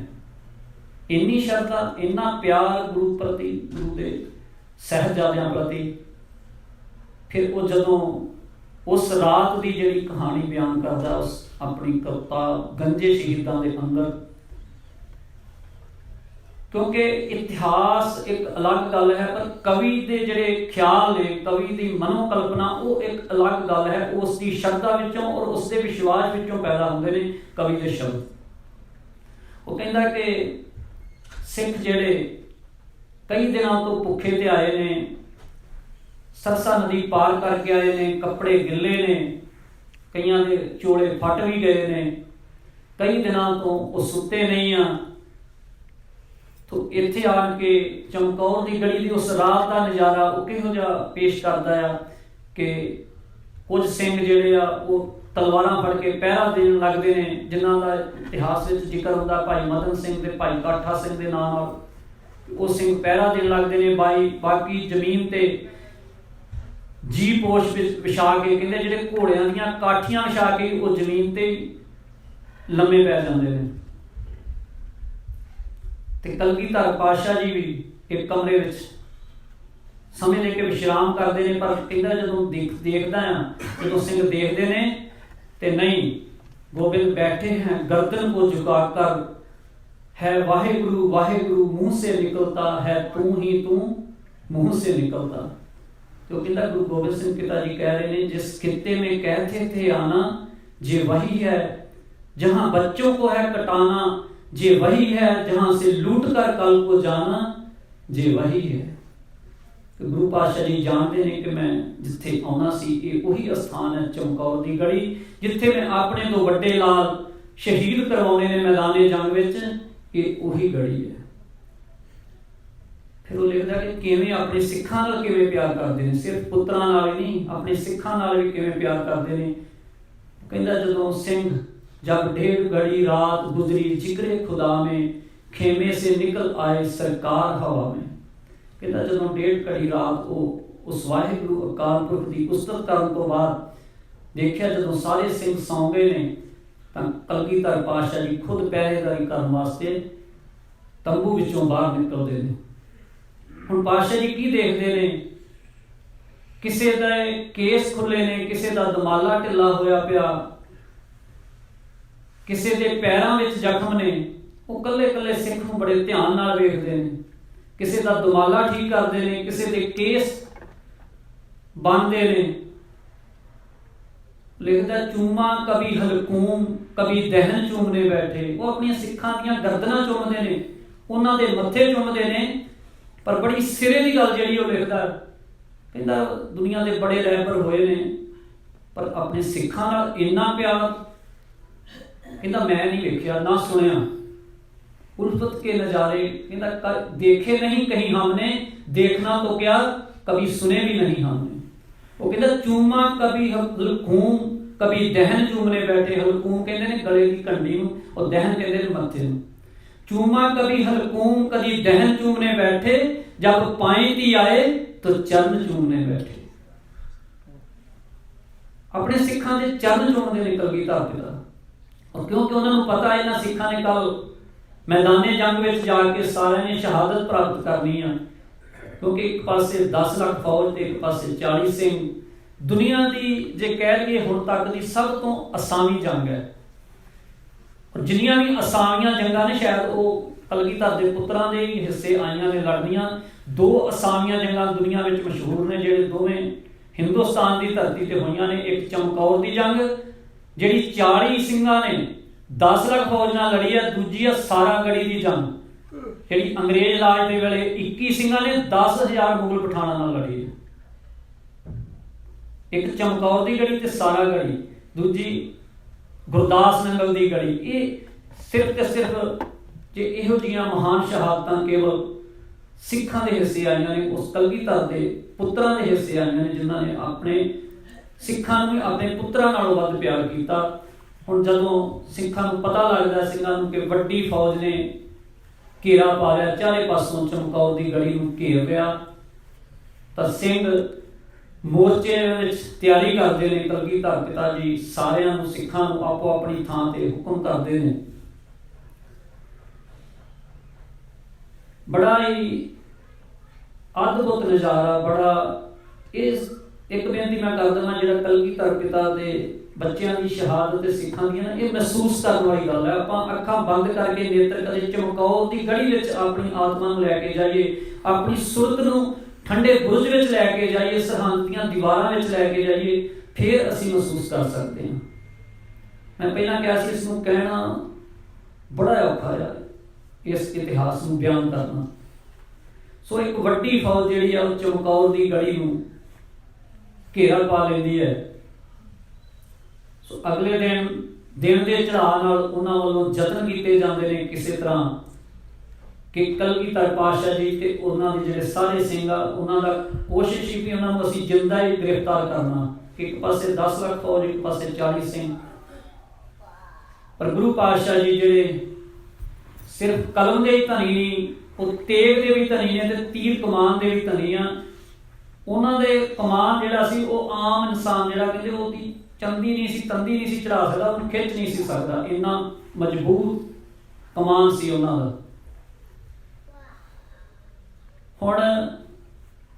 इन्नी श्रद्धा, इन्ना प्यार गुरु प्रति, गुरु के साहिबजादियां प्रति। फिर वो जदों उस रात की जिहड़ी कहानी बयान करदा उस अपनी कविता गंजे शहीदां दे अंदर, क्योंकि इतिहास एक अलग गल है, पर कवि के जिहड़े ख्याल ने, कवि की मनोकल्पना वो एक अलग गल है। उसकी श्रद्धा विचों और उसके विश्वास विचों पैदा होंदे ने कवि के शब्द। वो कहता कि सिख जिहड़े कई दिनों तो भुखे ते आए ने, सरसा नदी पार करके आए ने, कपड़े गिले ने, कईयां दे चोले फट भी गए ने, कई दिनों तो वो सुते नहीं आ। तो इत्थे आन के चमकौर की गली की उस रात का नज़ारा वो किहो जिहा पेश करता है कि कुछ सिंह जिहड़े आ वो तलवारां फड़ के पहरा देन लगते हैं, जिन्हां दा इतिहास विच जिक्र हुंदा भाई मदन सिंह ते भाई काठा सिंह के नाम नाल। वो सिंह पहरा देन लगते हैं, बाकी जमीन ते जी पोश विछा के, कहते जिहड़े घोड़ियां दीयां काठियां विछा के वो जमीन ते लम्मे पै जाते हैं। ते कलगीधर पातशाह जी भी एक कमरे विच समय लेके विश्राम करते हैं, पर कहता जदों देखदा आ, जदों सिंह देखते हैं ते नहीं, गोबिंद बैठे हैं गर्दन को झुकाकर, है वाहेगुरु वाहेगुरु मुंह से निकलता है, तू ही तू मुंह से निकलता। तो कहता गुरु गोबिंद सिंह पिताजी कह रहे हैं, जिस खित्ते में कहते थे आना, जे वही है जहां बच्चों को है कटाना, जे वही है जहां से लूट कर कल को जाना, जे वही है। तो गुरु पातशाह जी जानते हैं कि मैं जिथे आना सी, ये वही स्थान है चमकौर की गली, जिथे मैं अपने दो वड्डे लाल शहीद करवाने ने मैदाने जंग विच, ये वही गली है। फिर वो लिखता कि किवें अपने सिखां नाल किवें प्यार करते हैं, सिर्फ पुत्रां नाल ही नहीं, अपने सिखां नाल भी किवें प्यार करते हैं। कहता जदों सिंह जब 1.5 घड़ी रात गुजरी, जिक्रे खुदा में खेमे से निकल आए सरकार हवा में। कहता जदों 1.5 घड़ी रात वो उस वाहिगुरु अकाल पुरख की उस्तत करन तो बाद देखिया, जदों सारे सिंह सौ गए ने, तां कलगीधर पातशाह जी खुद पहरेदारी करन वास्ते तंबू विचों बाहर निकलते हैं। हुण पातशाह जी की देखते हैं, किसी दे केस खुले ने, किसी का दमाला ढिला होया पिया, किसी के पैरों में जख्म ने, वो कल्ले कल्ले सिख नूं बड़े ध्यान नाल वेखदे ने, किसी का दमाला ठीक करते हैं, किसी के केस बनते ने। लिखता चूमा कभी हलकूम कभी दहन चूमने बैठे, वो अपनी सिखां दीयां गर्दनां चूमदे ने, उन्हां दे मत्थे चूमदे ने, पर बड़ी सिरे की गल जिहड़ी वो लिखदा, कहंदा दुनिया के बड़े रहबर होए ने, पर अपने सिखां नाल इन्ना प्यार कहंदा मैं नहीं वेखिया ना सुनिया। उल्फत के नज़ारे कहंदा देखे नहीं कहीं हमने, देखना तो क्या कभी सुने भी नहीं हमने। वो कहंदा चूमा कभी हलकूम कभी दहन चूमने बैठे, हलकूम कहते हैं गले की कंडी नूं और दहन कहते हैं मत्थे नूं। चूमा कभी हलकूम कभी दहन चूमने बैठे, जब पाएती आए तो चरण चूमने बैठे। अपने सिखां दे चरण चूमदे ने कलगीधर पिता, और क्योंकि उन्होंने पता है इन्हां सिखां ने कल मैदाने जंग में जाके सारे ने शहादत प्राप्त करनी है, क्योंकि एक पासे 10 लाख फौज ते एक पासे 40 सिंह। दुनिया की जे कह लईए हुण तक की सब तो असावी जंग है, और जिन्नियां भी असावियां जंगां ने शायद वो कलगीधर के पुत्रां दे हिस्से आईयां ने लड़नियां। 2 असावियां जंगां दुनिया में मशहूर ने, जिहड़े दोवें हिंदुस्तान की धरती ते होईयां ने। एक चमकौर की जंग जिहड़ी 40 सिंघां ने 10 लाख फौज नाल लड़ी है, दूजी है सारागढ़ी की जंग जिहड़ी अंग्रेज राज के वेले 21 सिंघां ने 10,000 मुगल पठाणां नाल लड़ी है। एक चमकौर की गढ़ी ते सारा गढ़ी, दूजी गुरदास नंगल की गढ़ी। ये सिर्फ ते सिर्फ जे इहो जिहियां महान शहादतां केवल सिखां दे हिस्से आईयां ने, उस कलगीधर दे पुत्रां दे हिस्से आईयां ने, जिन्हां ने अपने सिखां नूं अपने पुत्रां नालों वध प्यार कीता। हुण जदों सिखां नूं पता लगदा सिंघां नूं कि वड्डी फौज ने घेरा पा लिया, चारे पासों चमकौर की गढ़ी नूं घेर लिया, तां सिंह मोर्चे विच तैयारी करदे ने। कलगीधर पिता जी सारिआं नूं सिखां नूं आपो अपनी थां ते हुकम करदे ने। बड़ा ही अद्भुत नज़ारा, बड़ा इस एक बेनती मैं कर देवां, जिहड़ा कलगीधर पिता दे बच्चों की शहादत सिखां दी ना, ये महसूस करने वाली गल है। आपां अखां बंद करके नेत्र कदे चमकौर की गढ़ी विच अपनी आत्मा नूं लैके जाइए, अपनी सुरत नूं ठंडे बुरज विच लैके जाइए, सरहंद दीआं दीवारां विच लैके जाइए, फिर असीं महसूस कर सकते हैं। मैं पहलां कहा सी इस नूं कहना बड़ा औखा है, इस इतिहास नूं बयान करना। सो एक वड्डी फौज जिहड़ी आ चमकौर की गढ़ी नूं घेरा पा लैंदी है। सो अगले दिन के चढ़ाव नाल उन्हां वल्लों यतन कीते जांदे ने किसी तरह कि कलगीधर पातशाह जी ते उन्हां दे जिहड़े सारे सिंह आ, उन्हां दा कोशिश ही कि उन्हां नूं असीं जिंदा ही गिरफ्तार करना। एक पासे 10 लाख फौज, एक पासे 40 सिंह। पर गुरु पातशाह जी जिहड़े सिर्फ कलम दे ही धनी नहीं, वो तेग दे भी धनी ने ते तीर कमान दे भी धनी आ। उन्हां दे कमान जिहड़ा सी वो आम इंसान जिहड़ा कहंदे ओहदी चंदी नहीं सी, तंदी नहीं सी चढ़ा सकदा, उन्हें खिंच नहीं सी सकदा, इन्ना मजबूत कमान सी उन्हां दा। हुण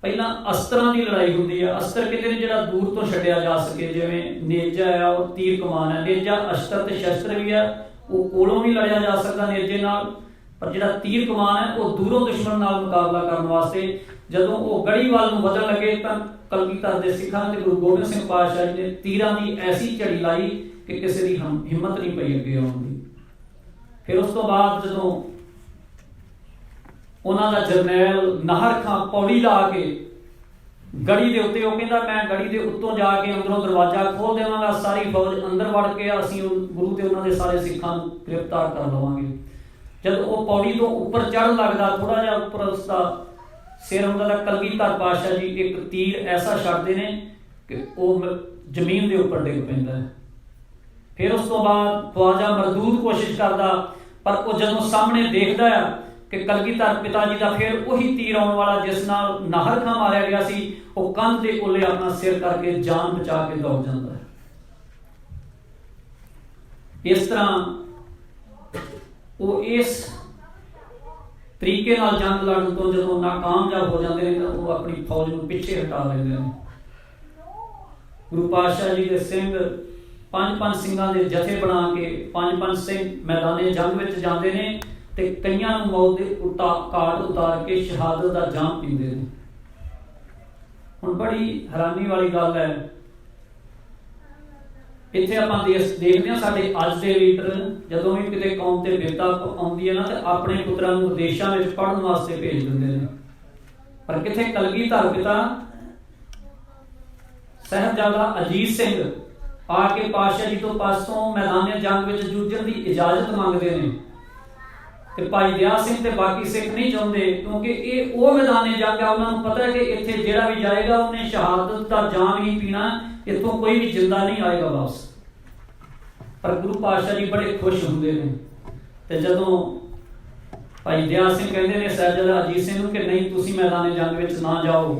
पहलां अस्त्रां दी लड़ाई हुंदी है। अस्त्र कहंदे ने जिहड़ा दूर तो छड्डिया जा सके, जिवें नेजा है और तीर कमान है। नेजा अस्त्र ते शस्त्र भी है, वो कोलों भी लड़िया जा सकदा नेजे नाल, पर जिहड़ा तीर कमान है वो दूरों दुश्मन नाल मुकाबला करने वास्ते जदों वो गढ़ी वाल नूं वधण लगे तां कलगीधर दे सिखां ते गुरु गोबिंद सिंह पातशाह जी ने तीरां की ऐसी झड़ी लाई कि किसी की हिम्मत नहीं पई अगे आउण दी। फिर उस तो बाद जदों उन्हां दा जरनैल नाहर खां पौड़ी ला के गढ़ी दे उत्ते, वो कहंदा मैं गढ़ी दे उत्तों जाके अंदरों दरवाजा खोल देवांगा, सारी फौज अंदर वड़ के असीं गुरु ते उन्हां दे सारे सिखां नूं गिरफ्तार कर लवांगे। जब वो पौड़ी तो उपर चढ़ लगदा, थोड़ा जिहा उपर उसका सिर हुंदा तां कलगीधर पातशाह जी एक तीर ऐसा छड्डदे ने कि वो जमीन के उपर डिग पैंदा है। फिर उस तो बाद ख्वाजा मरदूद कोशिश करदा, पर वो जदों सामने देखदा है कि कलगीधर पिता जी का फिर वही तीर आने वाला जिस नाल नाहर खां मारिया गया सी, वो कंध के ओले अपना सिर करके जान बचा के दौड़ जाता है। इस तरह वो इस तरीके नाल जंग लड़न तो जदों नाकामयाब हो जाते हैं तो वो अपनी फौज को पिछे हटा लेंदे हैं। गुरु पातशाह जी के सिंह 5-5 सिंघां दे जथे बना के 5-5 सिंह मैदाने जंग में जाते हैं ते कईयां नूं मौत दे घाट उतार के शहादत का जाम पींदे ने। हुण बड़ी हैरानी वाली गल है, इत्थे आपां देखदे हां साडे अज दे लीडर जदों भी किते कौम ते बिपता आउंदी है ना ते अपने पुत्रां नूं विदेशां विच पढ़न वास्ते भेज दिंदे ने, पर किथे कलगीधर पिता साहिबजादा अजीत सिंह आके पातशाह जी तो पासों मैदाने जंग विच जूझण दी इजाजत मंगदे ने ते भाई दया सिंह ते बाकी सिख नहीं चाहुंदे, क्योंकि ये वो मैदाने जंग है, उन्होंने पता है कि इत्थे जिहड़ा भी जाएगा उन्हें शहादत का जाम ही पीना, इत्थों कोई भी जिंदा नहीं आएगा वापस। पर गुरु पातशाह जी बड़े खुश होंदे ने ते जदों भाई दया सिंह कहंदे ने साहिबजादा अजीत सिंह नूं कि नहीं तुसीं मैदाने जंग विच ना जाओ,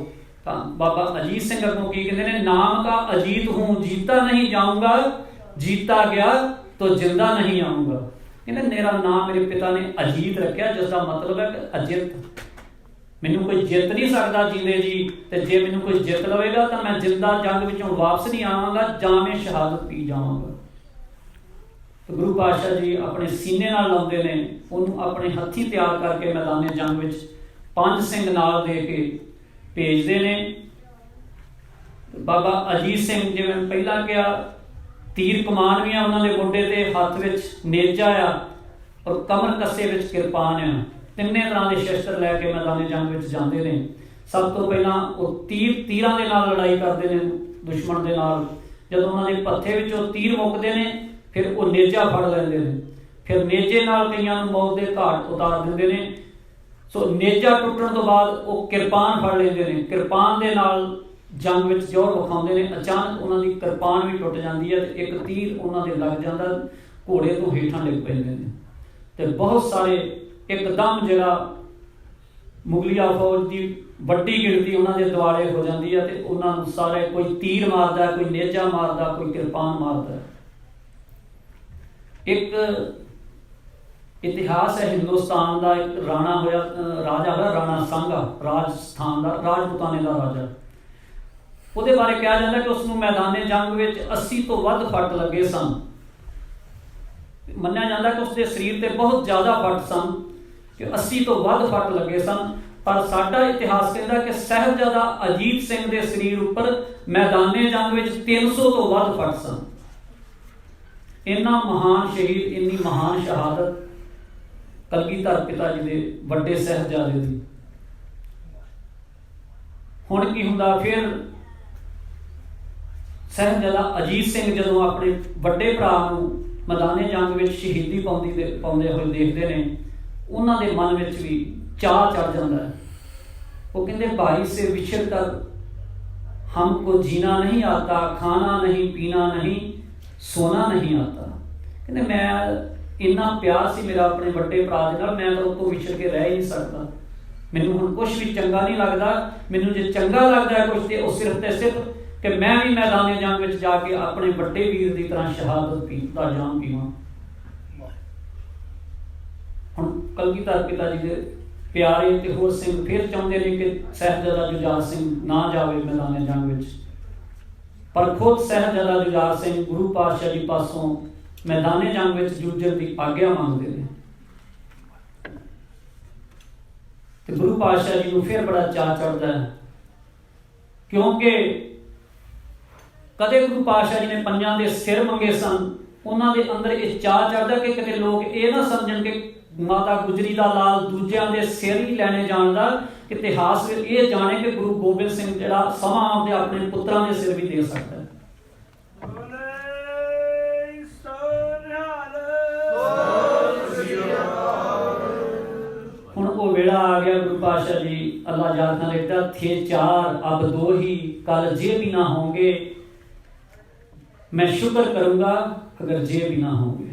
तां बाबा अजीत सिंह अगों की कहंदे ने नाम का अजीत हूं, जीता नहीं जाऊंगा, जीता गया तो जिंदा नहीं आऊंगा। कहंदे मेरा नाम मेरे पिता ने अजीत रखा, जिसका मतलब है कि अजित, मैनू कोई जित नहीं सकता जींदे जी, ते जे मैनू कोई जित लवेगा तो मैं जिंदा जंग विचों वापस नहीं आवांगा, जां मैं शहादत पी जावांगा। तो गुरु पातशाह जी अपने सीने नाल लाउंदे ने, उन्होंने अपने हत्थी तैयार करके मैदाने जंग विच 5 सिंह नाल दे के भेजते ने। बाबा अजीत सिंह जिवें पहला कहा तीर कमान भी है उन्होंने गोडे ते, हथ विच नेजा आ और कमर कस्से विच किरपान आ, तिन्ने तरह के शस्त्र लैके मैदाने जंग विच जांदे ने। सब तो पहला वो तीरां दे नाल लड़ाई करते हैं, दुश्मन के नाल जदों उन्होंने पत्थे विचों तीर मुकते हैं फिर वो नेजा फड़ लेंदे ने, फिर नेजे नाल कईयां नूं मौत के घाट उतार दिंदे ने। सो नेजा टुटण तो बाद वो किरपान फड़ लेंदे ने, किरपान के नाल जंग विच जोर विखाउंदे ने। अचानक उन्होंने किरपान भी टुट जाती है, एक तीर उन्होंने लग जाता, घोड़े तो हेठां डिग पैंदे ने ते बहुत सारे एकदम जिहड़ा मुगलिया फौज की वड्डी गिणती उन्होंने दुआले हो जाती है तो उन्होंने सारे कोई तीर मारदा, कोई नेजा मारदा, कोई किरपान मारदा। एक इतिहास है हिंदुस्तान का, एक राणा होया राजा होया राणा सांगा, राजस्थान का राजपूताने का राजा। ਉਹਦੇ बारे कहा जाता कि उसनूं मैदाने जंग में 80 तो वध फट लगे सन। मन्निया जाता कि उसके शरीर से बहुत ज़्यादा फट सन कि 80 तो वध फट लगे सन। पर साडा इतिहास कहता कि साहिबजादा अजीत सिंह के शरीर उपर मैदाने जंग में 300 तो वध फट सन। इन्ना महान शहीद, इन्नी महान शहादत कलगीधर पिता जी के वड्डे साहिबजादे दी। हुण की हुंदा, फिर साहिबजादा अजीत सिंह जदों अपने वड्डे भरा नूं मैदाने जंग में शहीदी पाउंदे होए देखते हैं, उन्होंने मन में भी चाह चढ़ जाता है। वो कहते भाई से बिछड़ कर हमको जीना नहीं आता, खाना नहीं, पीना नहीं, सोना नहीं आता। कहते मैं इन्ना प्यार सी मेरा अपने वड्डे भरा दे नाल, मैं तो उसको विछड़ के रह ही नहीं सकता। मैनूं हुण कुछ भी चंगा नहीं लगता। मैनूं जे चंगा लगता है कुछ तो सिर्फ कि मैं भी मैदाने जंग में जाके अपने वड्डे वीर की तरह शहादत का जाम पीवां। हुण कलगीधर पिता जी के प्यारे ते होर सिंह फिर चाहते हैं कि साहिबजादा जुझार सिंह ना जावे मैदाने जंग में, पर खुद साहिबजादा जुझार सिंह गुरु पातशाह जी पासों मैदाने जंग में जूझण की आग्ञा मांगते हैं। तो गुरु पातशाह जी को फिर बड़ा चाह चढ़ता है, क्योंकि कदे गुरु पातशाह जी ने पंजां दे सिर मंगे सन, उन्होंने अंदर यह चाह चढ़ता कि किते लोग ये ना समझन कि माता गुजरी का लाल दूजियां दे सिर ही लैने जानदा, कि इतिहास में ये जाने कि गुरु गोबिंद सिंह जिहड़ा समां आउंदे अपने पुत्रां दे सिर भी दे सकता है। हुण वो वेला आ गया, गुरु पातशाह जी अल्लाह जाता लिखता थे 4 अब 2 ही, कल जे भी ना होंगे, मैं शुक्र करूंगा अगर जे भी ना होंगे।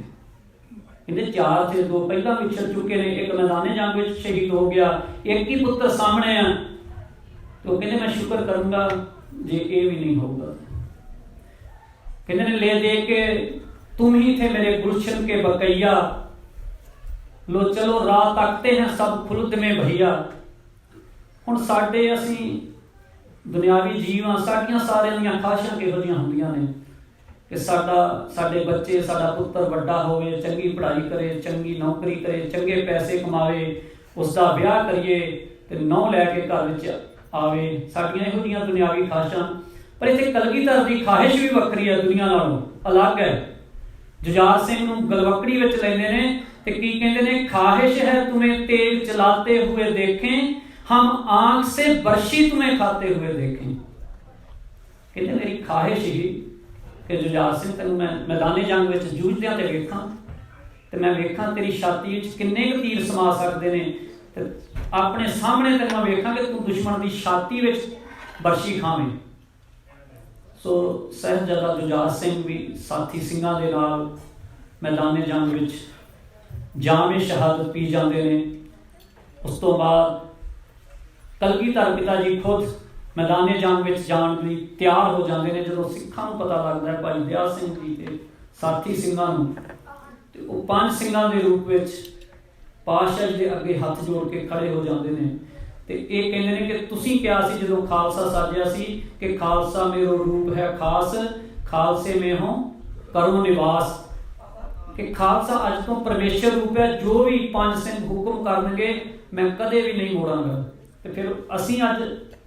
कहते 4 थे 2 पहला विछड़ चुके ने, एक मैदाने जंग में शहीद हो गया, एक ही पुत्र सामने है, तो कहते मैं शुक्र करूंगा जे ये भी नहीं होगा। कहते ने ले दे के तुम ही थे मेरे गुलशन के बकैया, लो चलो राह तकते हैं सब खुलद में भैया। हुण साडे असी दुनियावी जीव हाँ, साडियां सारियां दीयां ख्वाहिशां किहो जिहियां हुंदियां ने कि साडे बच्चे, साडा पुत्र वड्डा होवे, चंगी पढ़ाई करे, चंगी नौकरी करे, चंगे पैसे कमावे, उसका ब्याह करिए ते नौ लैके घर विच आवे। साडियां इहो जिहियां दुनियावी ख्वाहिशां। पर इत्थे कलगीधर दी ख्वाहिश भी वक्री है, दुनिया नालों अलग है। जुझार सिंह नूं गलवकड़ी विच लैंदे ने ते की कहंदे ने, ख्वाहिश है तुम्हें तेल चलाते हुए देखें, हम आंख से बर्शी तुम्हें खाते हुए देखें। कहते मेरी ख्वाहिश ही कि जुझार सिंह तेन मैं मैदाने जंग में जूझदियां ते वेखां, ते मैं वेखां तेरी छाती विच किन्ने क तीर समा सकदे ने, ते अपने सामने तेन मैं वेखां कि तू दुश्मन की छाती विच बर्शी खावें। सो साहिबजादा जुझार सिंह भी साथी सिंघां दे नाल मैदाने जंग विच जामे शहादत पी जाते हैं। उस तो बाद कलगीधर पिता जी खुद मैदाने जंग में जाण लई तैयार हो जाते हैं। जो सिखां नूं पता लगता है भाई दया सिंह जी के साथी सिंघां नूं, ते वो 5 सिंघां के रूप में पातशाह जी के अगे हथ जोड़ के खड़े हो जाते हैं। तो ये कहते हैं कि तुसीं क्या सी जो खालसा साजिया सी कि खालसा मेरो रूप है खास, खालसे में हो करो निवास। कि खालसा अज तो परमेश्वर रूप है, जो भी 5 सिंह हुक्म करनगे मैं कदे भी नहीं मोड़ांगा। तो फिर असीं अज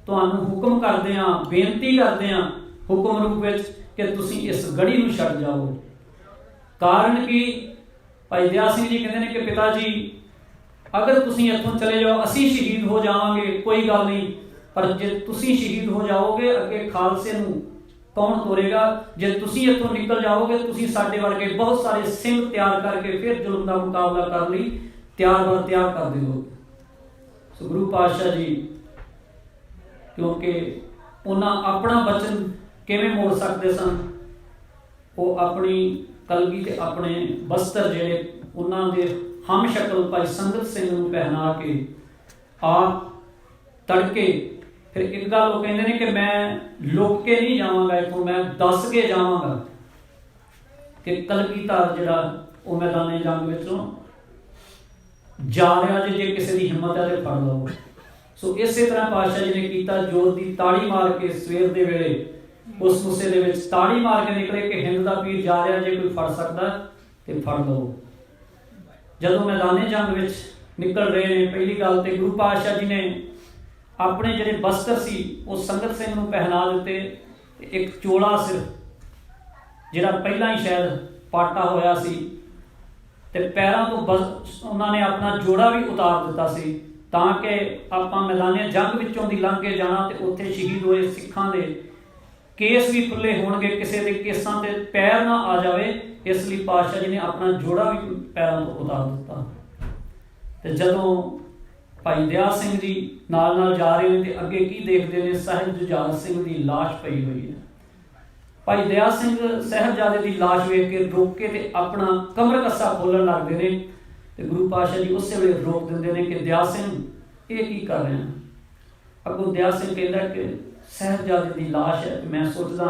तुहानूं हुक्म करते हैं, बेनती करते हैं हुक्म रूप में कि तुसीं इस गढ़ी नूं छड्ड जाओ। कारण कि भाई दया सिंह जी कहते हैं कि पिता जी अगर तुसीं इत्थों चले जाओ असीं शहीद हो जावांगे, कोई गल नहीं, पर जे तुसीं शहीद हो जाओगे अगे खालसे नूं कौन तोरेगा? जे तुसी इत्थों निकल जाओगे, तुसी साडे वर्गे बहुत सारे सिंह तैयार करके फिर जुल्म का मुकाबला करने लई तैयार बर तैयार कर देवोगे। सो गुरु पातशाह जी क्योंकि उन्हें अपना वचन किवें मोड़ सकते सन, वो अपनी कलगी ते अपने वस्त्र जिहड़े उन्हां दे हम शक्ल भाई संगत सिंह नूं पहना के आप तड़के फिर एक गल वो कहते हैं कि मैं लुक के नहीं जावांगा इत्थों, मैं दस के जावांगा कि कलगीधर जिहड़ा वो मैदाने जंग विचों जा रहा जे किसी की हिम्मत है तो फड़ लो। सो इस तरह पातशाह जी ने किया, जोर की ताड़ी मार के सवेर के वेले उस मुसे दे विच ताड़ी मार के निकले कि हिंद का पीर जा रहा, जे कोई फड़ सकता तो फड़ लो। जदों मैदाने जंग विच निकल रहे हैं, पहली गल तो गुरु पातशाह जी ने अपने जिहड़े वस्त्र सी वो संगत सिंह नूं पहना दिते। एक चोला सिर्फ जिहड़ा पहला ही शायद पाटा होया सी ते पैरों तो बस उन्होंने अपना जोड़ा भी उतार दिता सी ताकि आपां मैदाने जंग विचों दी लंघ के जाना ते उत्थे शहीद होए सिखां दे केस भी खुले होणगे, किसी के केसां ते पैर ना आ जाए, इसलिए पातशाह जी ने अपना जोड़ा भी पैरों तो उतार दिता। ते जदों भाई दया सिंह जी नाल नाल जा रहे हैं तो अगे की देखते हैं, साहिब जुझार सिंह की लाश पई हुई है। भाई दया सिंह साहिबजादे की लाश वेख के रोक के ते अपना कमर कस्सा खोलन लगते हैं तो गुरु पातशाह जी उस वे रोक देंगे हैं कि दया सिंह ये की कर रहे हैं। अगों दया सिंह कहता कि साहिबजादे की लाश है, मैं सोचदा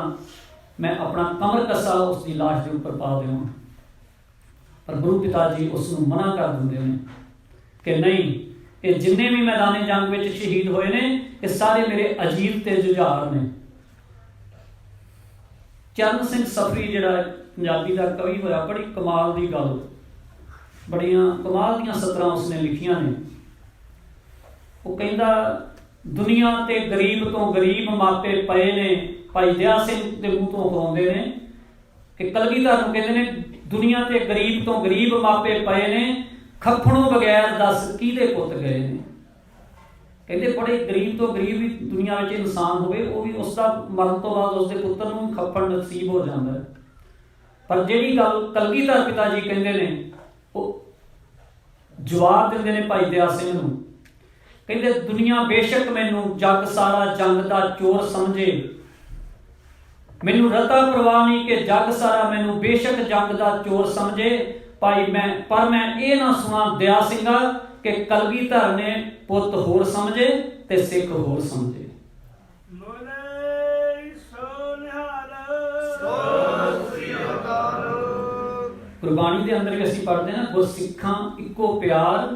मैं अपना कमर कस्सा उसकी लाश के उपर पा देवां, पर गुरु पिता जी उसनूं मना कर देंगे हैं कि नहीं, ये जिन्ने भी मैदाने जंग में शहीद होए ने ये सारे मेरे अजीत ते जुझार ने। चरण सिंह सफरी जिहड़ा पंजाबी का कवि होया, बड़ी कमाल की गल, बड़ियां कमाल दीयां सतरां उसने लिखियां ने। वो कहंदा दुनिया ते गरीब तो गरीब मापे पए ने, भाई दया सिंह के मूँह तो खवाउंदे ने कि कलगीधर नूं कहंदे ने दुनिया ते गरीब तो गरीब मापे पए ने, खपणों बगैर दस किहदे पुत गए ने। कहते बड़े गरीब तो गरीब भी दुनिया में इंसान होवे, वो भी उसका मरण तो बाद उसके पुत्र नूं खपण नसीब हो जाता है। पर जिहड़ी गल कलगीधर पिता जी कहंदे ने वो जवाब दिंदे ने भाई दया सिंह नूं, कहंदे दुनिया बेशक मैनूं जग सारा जंग दा चोर समझे, मैनूं रता परवाह नहीं कि जग सारा मैनूं बेशक जंग दा चोर समझे, भाई मैं ये ना सुना दया सिंघा कि कलगीधर ने पुत होर समझे ते सिख होर समझे। गुरबाणी के अंदर भी असीं पढ़ते हैं, गुरसिखां इक्को प्यार